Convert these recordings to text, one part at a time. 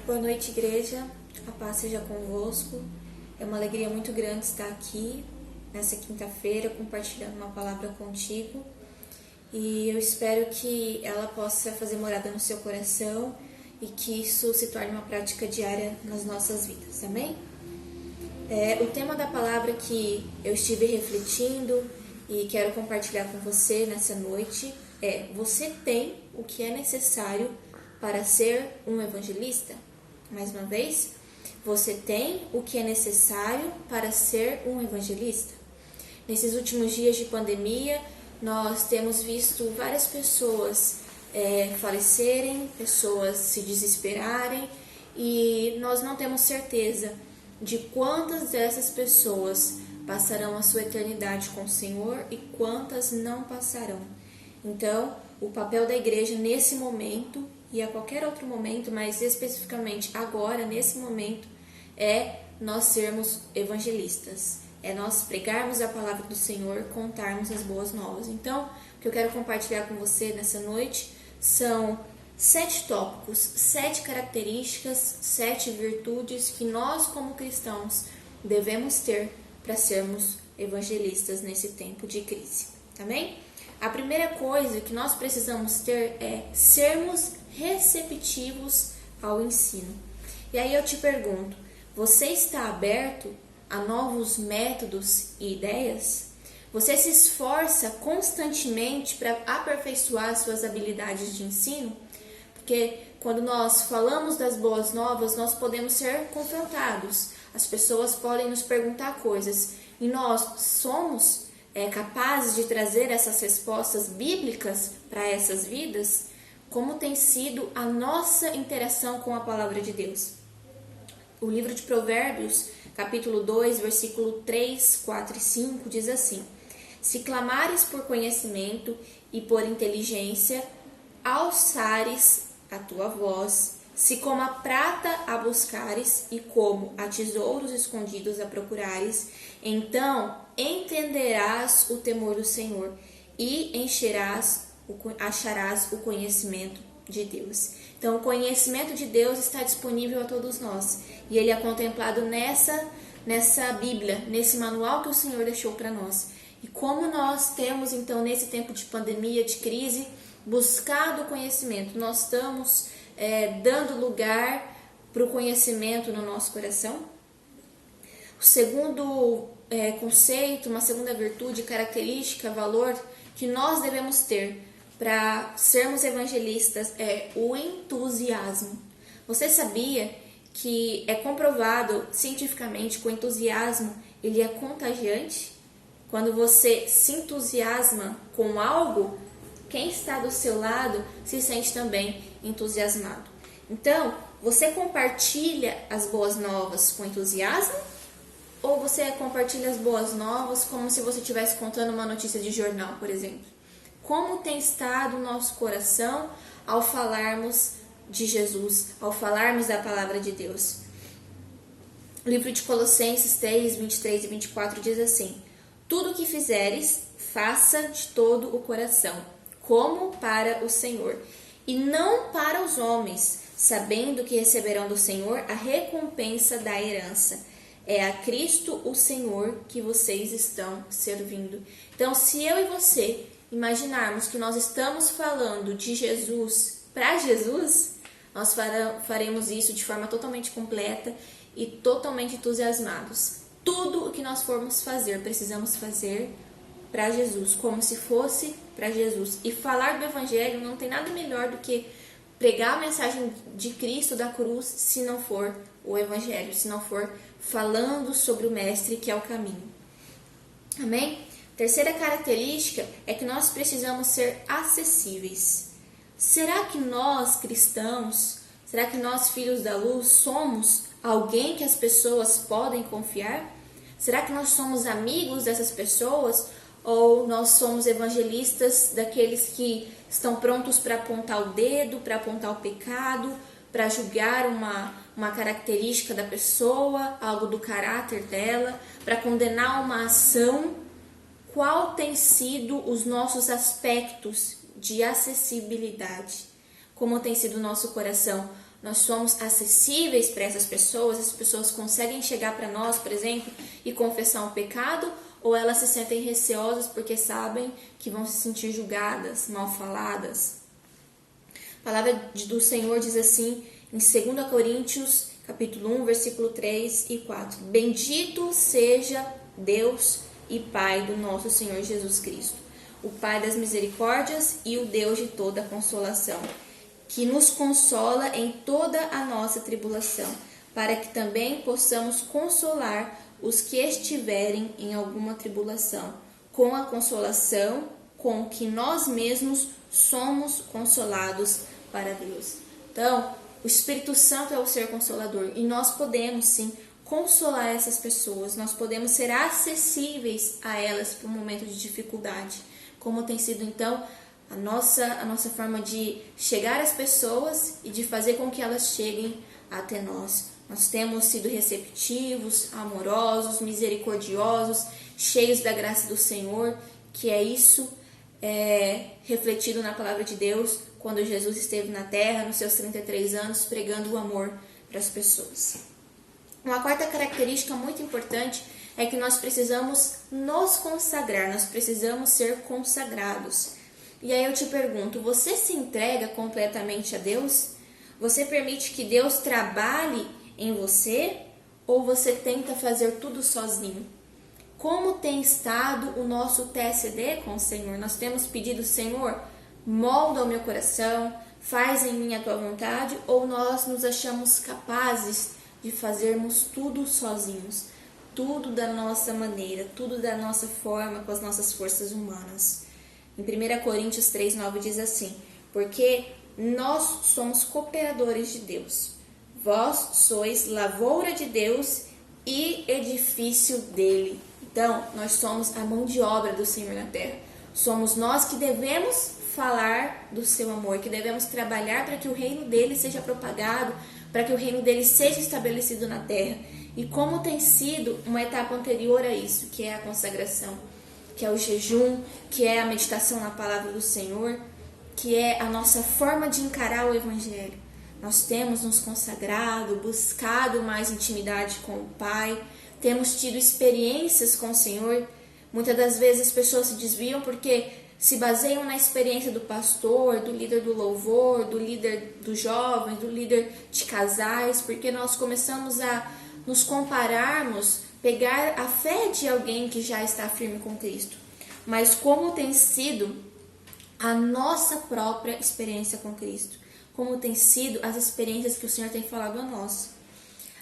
Boa noite, igreja. A paz seja convosco. É uma alegria muito grande estar aqui nessa quinta-feira compartilhando uma palavra contigo. E eu espero que ela possa fazer morada no seu coração e que isso se torne uma prática diária nas nossas vidas. Amém? O tema da palavra que eu estive refletindo e quero compartilhar com você nessa noite é: você tem o que é necessário para ser um evangelista? Mais uma vez, você tem o que é necessário para ser um evangelista? Nesses últimos dias de pandemia, nós temos visto várias pessoas falecerem, pessoas se desesperarem, e nós não temos certeza de quantas dessas pessoas passarão a sua eternidade com o Senhor e quantas não passarão. Então, o papel da igreja nesse momento e a qualquer outro momento, mas especificamente agora, nesse momento, é nós sermos evangelistas. É nós pregarmos a palavra do Senhor, contarmos as boas novas. Então, o que eu quero compartilhar com você nessa noite são 7 tópicos, 7 características, 7 virtudes que nós, como cristãos, devemos ter para sermos evangelistas nesse tempo de crise. Amém? A primeira coisa que nós precisamos ter é sermos receptivos ao ensino. E aí eu te pergunto, você está aberto a novos métodos e ideias? Você se esforça constantemente para aperfeiçoar suas habilidades de ensino? Porque quando nós falamos das boas novas, nós podemos ser confrontados. As pessoas podem nos perguntar coisas e nós somos capazes de trazer essas respostas bíblicas para essas vidas? Como tem sido a nossa interação com a palavra de Deus? O livro de Provérbios, capítulo 2, versículo 3, 4 e 5, diz assim: se clamares por conhecimento e por inteligência, alçares a tua voz, se como a prata a buscares e como a tesouros escondidos a procurares, então entenderás o temor do Senhor e acharás o conhecimento de Deus. Então, o conhecimento de Deus está disponível a todos nós e ele é contemplado nessa Bíblia, nesse manual que o Senhor deixou para nós. E como nós temos, então, nesse tempo de pandemia, de crise, buscado o conhecimento, nós estamos dando lugar para o conhecimento no nosso coração? O segundo conceito, uma segunda virtude, característica, valor que nós devemos ter para sermos evangelistas é o entusiasmo. Você sabia que é comprovado cientificamente que o entusiasmo ele é contagiante? Quando você se entusiasma com algo, quem está do seu lado se sente também entusiasmado. Então, você compartilha as boas novas com entusiasmo? Ou você compartilha as boas novas como se você estivesse contando uma notícia de jornal, por exemplo? Como tem estado o nosso coração ao falarmos de Jesus, ao falarmos da palavra de Deus? O livro de Colossenses 3, 23 e 24 diz assim: tudo o que fizeres, faça de todo o coração, como para o Senhor, e não para os homens, sabendo que receberão do Senhor a recompensa da herança. É a Cristo o Senhor que vocês estão servindo. Então, se eu e você imaginarmos que nós estamos falando de Jesus para Jesus, nós faremos isso de forma totalmente completa e totalmente entusiasmados. Tudo o que nós formos fazer, precisamos fazer para Jesus, como se fosse para Jesus. E falar do Evangelho não tem nada melhor do que pregar a mensagem de Cristo da cruz, se não for o Evangelho, se não for falando sobre o Mestre, que é o caminho. Amém? Terceira característica é que nós precisamos ser acessíveis. Será que nós, cristãos, será que nós, filhos da luz, somos alguém que as pessoas podem confiar? Será que nós somos amigos dessas pessoas? Ou nós somos evangelistas daqueles que estão prontos para apontar o dedo, para apontar o pecado, para julgar uma característica da pessoa, algo do caráter dela, para condenar uma ação? Qual tem sido os nossos aspectos de acessibilidade? Como tem sido o nosso coração? nós somos acessíveis para essas pessoas? As pessoas conseguem chegar para nós, por exemplo, e confessar um pecado? Ou elas se sentem receosas porque sabem que vão se sentir julgadas, mal faladas? A palavra do Senhor diz assim, em 2 Coríntios, capítulo 1, versículo 3 e 4. Bendito seja Deus e Pai do nosso Senhor Jesus Cristo, o Pai das misericórdias e o Deus de toda consolação, que nos consola em toda a nossa tribulação, para que também possamos consolar os que estiverem em alguma tribulação, com a consolação com que nós mesmos somos consolados para Deus. Então, o Espírito Santo é o ser consolador e nós podemos sim consolar essas pessoas, nós podemos ser acessíveis a elas para um momento de dificuldade, como tem sido então a nossa forma de chegar às pessoas e de fazer com que elas cheguem até nós. Nós temos sido receptivos, amorosos, misericordiosos, cheios da graça do Senhor, que é isso refletido na palavra de Deus, quando Jesus esteve na terra, nos seus 33 anos, pregando o amor para as pessoas. Uma quarta característica muito importante é que nós precisamos nos consagrar, nós precisamos ser consagrados. E aí eu te pergunto, você se entrega completamente a Deus? Você permite que Deus trabalhe em você ou você tenta fazer tudo sozinho? Como tem estado o nosso TSD com o Senhor? Nós temos pedido, Senhor, molda o meu coração, faz em mim a tua vontade, ou nós nos achamos capazes de fazermos tudo sozinhos, tudo da nossa maneira, tudo da nossa forma, com as nossas forças humanas? Em 1 Coríntios 3,9 diz assim, porque nós somos cooperadores de Deus, vós sois lavoura de Deus e edifício dele. Então, nós somos a mão de obra do Senhor na terra. Somos nós que devemos falar do seu amor, que devemos trabalhar para que o reino dele seja propagado, para que o reino dele seja estabelecido na terra. E como tem sido uma etapa anterior a isso, que é a consagração, que é o jejum, que é a meditação na palavra do Senhor, que é a nossa forma de encarar o Evangelho. Nós temos nos consagrado, buscado mais intimidade com o Pai, temos tido experiências com o Senhor. Muitas das vezes as pessoas se desviam porque se baseiam na experiência do pastor, do líder do louvor, do líder dos jovens, do líder de casais, porque nós começamos a nos compararmos, pegar a fé de alguém que já está firme com Cristo. Mas como tem sido a nossa própria experiência com Cristo? Como tem sido as experiências que o Senhor tem falado a nós?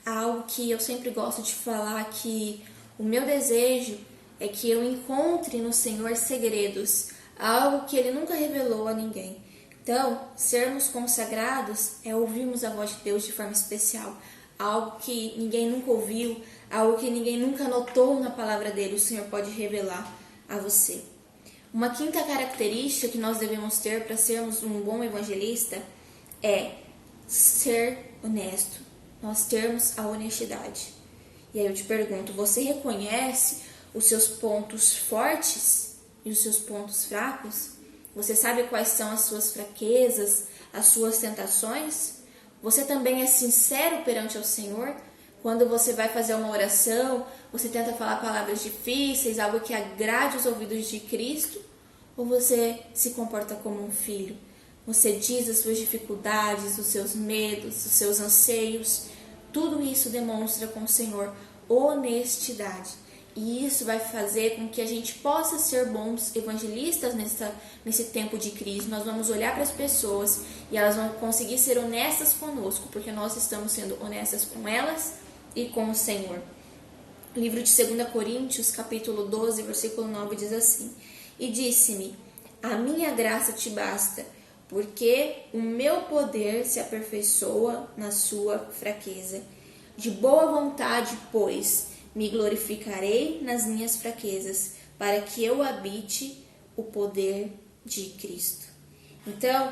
Algo que eu sempre gosto de falar, que o meu desejo é que eu encontre no Senhor segredos, algo que Ele nunca revelou a ninguém. Então, sermos consagrados é ouvirmos a voz de Deus de forma especial, algo que ninguém nunca ouviu, algo que ninguém nunca notou na palavra dele, o Senhor pode revelar a você. Uma quinta característica que nós devemos ter para sermos um bom evangelista é ser honesto, nós termos a honestidade. E aí eu te pergunto, você reconhece os seus pontos fortes e os seus pontos fracos? Você sabe quais são as suas fraquezas, as suas tentações? Você também é sincero perante o Senhor? Quando você vai fazer uma oração, você tenta falar palavras difíceis, algo que agrade os ouvidos de Cristo? Ou você se comporta como um filho? Você diz as suas dificuldades, os seus medos, os seus anseios. Tudo isso demonstra com o Senhor honestidade. E isso vai fazer com que a gente possa ser bons evangelistas nesse tempo de crise. Nós vamos olhar para as pessoas e elas vão conseguir ser honestas conosco, porque nós estamos sendo honestas com elas e com o Senhor. O livro de 2 Coríntios, capítulo 12, versículo 9, diz assim: E disse-me, a minha graça te basta, porque o meu poder se aperfeiçoa na sua fraqueza. De boa vontade, pois, me glorificarei nas minhas fraquezas, para que eu habite o poder de Cristo. Então,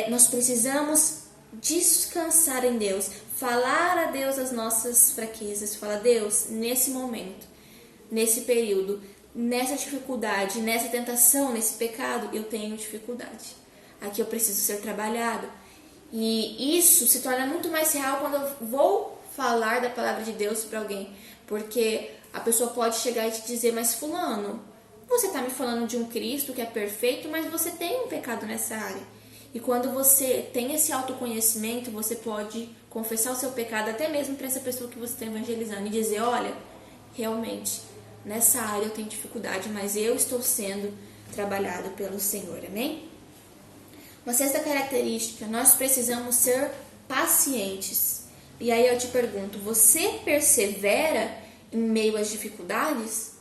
nós precisamos descansar em Deus, falar a Deus as nossas fraquezas, falar: Deus, nesse momento, nesse período, nessa dificuldade, nessa tentação, nesse pecado, eu tenho dificuldade. Aqui eu preciso ser trabalhado. E isso se torna muito mais real quando eu vou falar da palavra de Deus para alguém. Porque a pessoa pode chegar e te dizer, mas fulano, você está me falando de um Cristo que é perfeito, mas você tem um pecado nessa área. E quando você tem esse autoconhecimento, você pode confessar o seu pecado até mesmo para essa pessoa que você está evangelizando e dizer, olha, realmente, nessa área eu tenho dificuldade, mas eu estou sendo trabalhado pelo Senhor, amém? Uma sexta característica, nós precisamos ser pacientes. E aí eu te pergunto, você persevera em meio às dificuldades?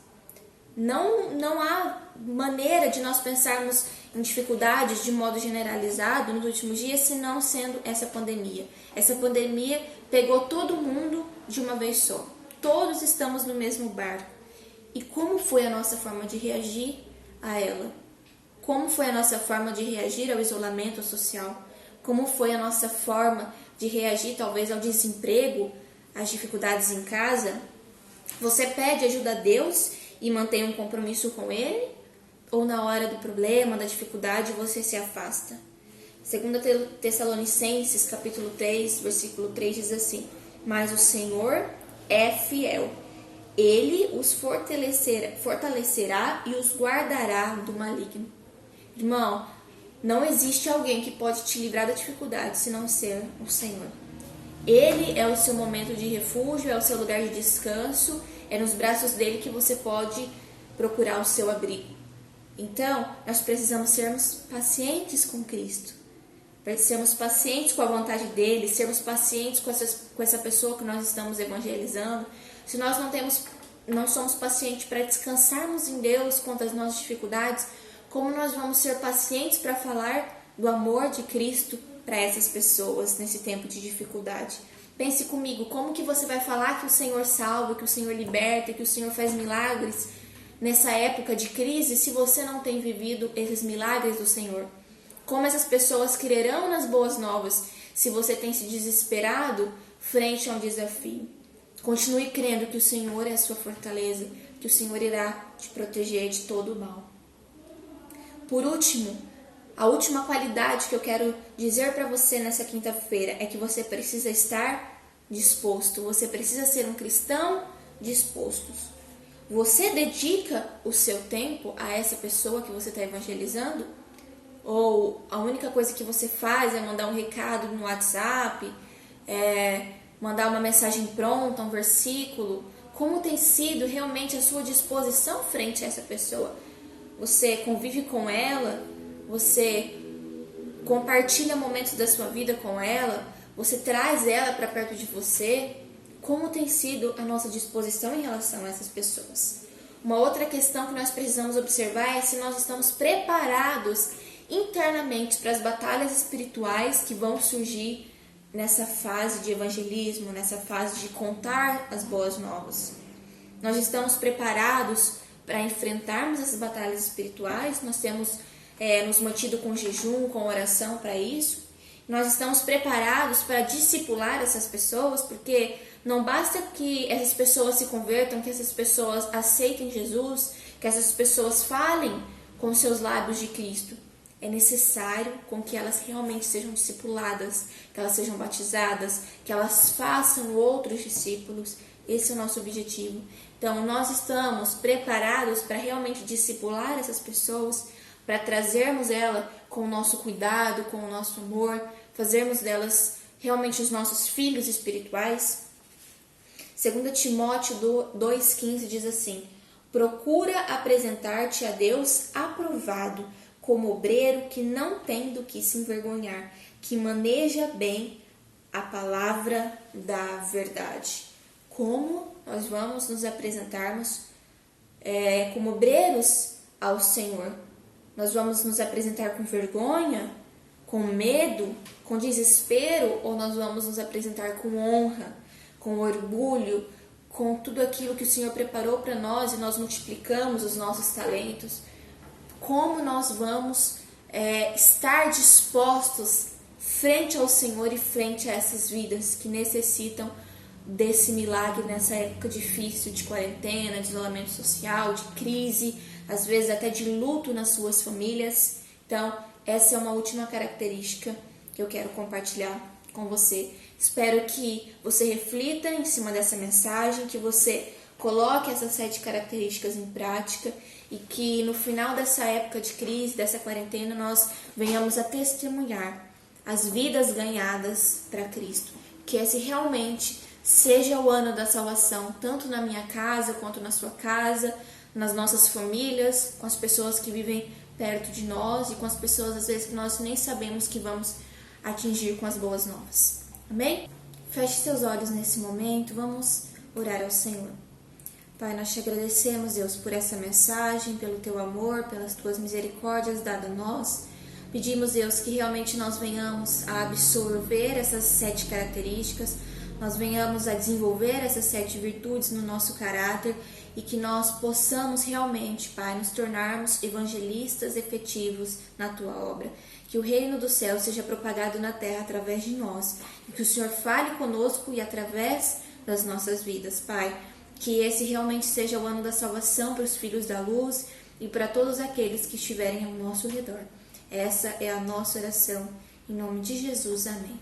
Não há maneira de nós pensarmos em dificuldades de modo generalizado nos últimos dias, se não sendo essa pandemia. Essa pandemia pegou todo mundo de uma vez só. Todos estamos no mesmo barco. E como foi a nossa forma de reagir a ela? Como foi a nossa forma de reagir ao isolamento social? Como foi a nossa forma de reagir talvez ao desemprego, às dificuldades em casa? Você pede ajuda a Deus e mantém um compromisso com Ele? Ou na hora do problema, da dificuldade, você se afasta? 2 Tessalonicenses, capítulo 3, versículo 3 diz assim: mas o Senhor é fiel. Ele os fortalecerá e os guardará do maligno. Irmão, não existe alguém que pode te livrar da dificuldade se não ser o Senhor. Ele é o seu momento de refúgio, é o seu lugar de descanso, é nos braços dele que você pode procurar o seu abrigo. Então, nós precisamos sermos pacientes com Cristo, sermos pacientes com a vontade dele, sermos pacientes com essa pessoa que nós estamos evangelizando. Se nós não somos pacientes para descansarmos em Deus contra as nossas dificuldades, como nós vamos ser pacientes para falar do amor de Cristo para essas pessoas nesse tempo de dificuldade? Pense comigo, como que você vai falar que o Senhor salva, que o Senhor liberta, que o Senhor faz milagres nessa época de crise se você não tem vivido esses milagres do Senhor? Como essas pessoas crerão nas boas novas se você tem se desesperado frente a um desafio? Continue crendo que o Senhor é a sua fortaleza, que o Senhor irá te proteger de todo o mal. Por último, a última qualidade que eu quero dizer para você nessa quinta-feira é que você precisa estar disposto. Você precisa ser um cristão disposto. Você dedica o seu tempo a essa pessoa que você está evangelizando? Ou a única coisa que você faz é mandar um recado no WhatsApp, mandar uma mensagem pronta, um versículo? Como tem sido realmente a sua disposição frente a essa pessoa? Você convive com ela? Você compartilha momentos da sua vida com ela? Você traz ela para perto de você? Como tem sido a nossa disposição em relação a essas pessoas? Uma outra questão que nós precisamos observar é se nós estamos preparados internamente para as batalhas espirituais que vão surgir nessa fase de evangelismo, nessa fase de contar as boas novas. Nós estamos preparados para enfrentarmos essas batalhas espirituais. Nós temos nos mantido com jejum, com oração para isso. Nós estamos preparados para discipular essas pessoas, porque não basta que essas pessoas se convertam, que essas pessoas aceitem Jesus, que essas pessoas falem com seus lábios de Cristo. É necessário com que elas realmente sejam discipuladas, que elas sejam batizadas, que elas façam outros discípulos. Esse é o nosso objetivo. Então, nós estamos preparados para realmente discipular essas pessoas, para trazermos ela com o nosso cuidado, com o nosso amor, fazermos delas realmente os nossos filhos espirituais. 2 Timóteo 2,15 diz assim: procura apresentar-te a Deus aprovado, como obreiro que não tem do que se envergonhar, que maneja bem a palavra da verdade. Como nós vamos nos apresentarmos como obreiros ao Senhor? Nós vamos nos apresentar com vergonha, com medo, com desespero, ou nós vamos nos apresentar com honra, com orgulho, com tudo aquilo que o Senhor preparou para nós e nós multiplicamos os nossos talentos? Como nós vamos estar dispostos frente ao Senhor e frente a essas vidas que necessitam desse milagre nessa época difícil de quarentena, de isolamento social, de crise, às vezes até de luto nas suas famílias? Então, essa é uma última característica que eu quero compartilhar com você. Espero que você reflita em cima dessa mensagem, que você coloque essas 7 características em prática e que no final dessa época de crise, dessa quarentena, nós venhamos a testemunhar as vidas ganhadas para Cristo. Que esse realmente seja o ano da salvação, tanto na minha casa quanto na sua casa, nas nossas famílias, com as pessoas que vivem perto de nós e com as pessoas às vezes que nós nem sabemos que vamos atingir com as boas novas. Amém? Feche seus olhos nesse momento, vamos orar ao Senhor. Pai, nós te agradecemos, Deus, por essa mensagem, pelo teu amor, pelas tuas misericórdias dadas a nós. Pedimos, Deus, que realmente nós venhamos a absorver essas 7 características, nós venhamos a desenvolver essas 7 virtudes no nosso caráter e que nós possamos realmente, Pai, nos tornarmos evangelistas efetivos na tua obra. Que o reino do céu seja propagado na terra através de nós e que o Senhor fale conosco e através das nossas vidas, Pai. Que esse realmente seja o ano da salvação para os filhos da luz e para todos aqueles que estiverem ao nosso redor. Essa é a nossa oração. Em nome de Jesus, amém.